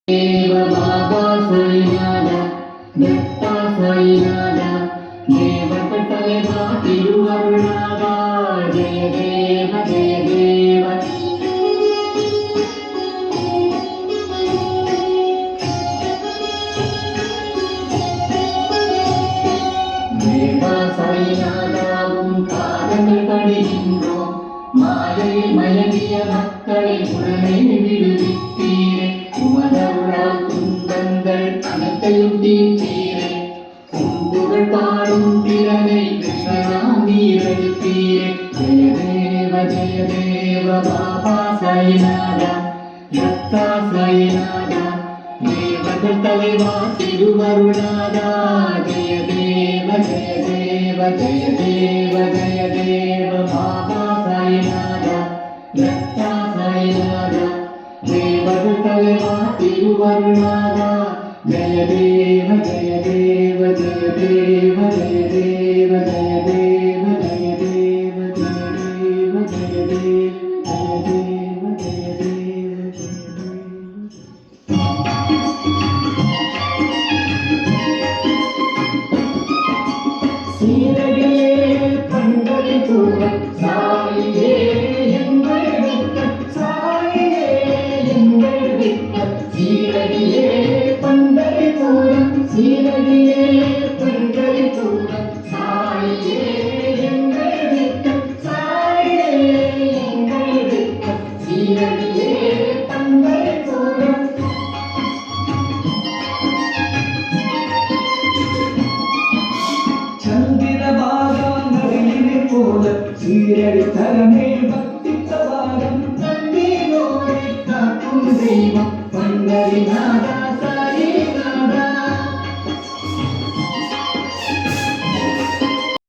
देव बाबा साईनाथ दत्त साईनाथ देवकटलेवा तिरुवरुणाद जय देव जय देव देव साईनाथाவும் பாதங்கள் படுகின்றோம் மாயை மயங்கிய மக்களை உடனே விடுவித்தீரே உமதருளால் துன்பங்கள் அனைத்தையும் தீர்த்தீரே புகழ் பாடும் திறனை கிருஷ்ணனாம் நீரளித்தீரே ஜெய தேவ பாபா சாய்நாதா தத்தா சாய்நாதா தேவர்கள் தலைவா திருவருளாதா ஜெய தேவ பாபா சாய்நாதா தத்தா சாய்நாதா தேவர்கள் தலைவா திருவருளாதா ஜெய தேவ ஜெய தேவ ஜெய தேவ ஜெய தேவ ஜெய தேவ ஜெய தேவ ஜெய தேவ ஜெய தேவ ஜெய தேவ சீரடியே பண்டரி பூரம் சாயியே எங்கள் விக்கல் சாயியே எங்கள் விக்கல் சீரடியே பண்டரி பூரம் சீரடியே பண்டரி பூரம் சாயியே எங்கள் விக்கல் சாயியே எங்கள் விக்கல் சீரடியே பண்டரி பூரம் சீரடி தரமே பக்தி சவாரம் தண்ணீரோடு காக்கும் தெய்வம் பண்டரிநாதா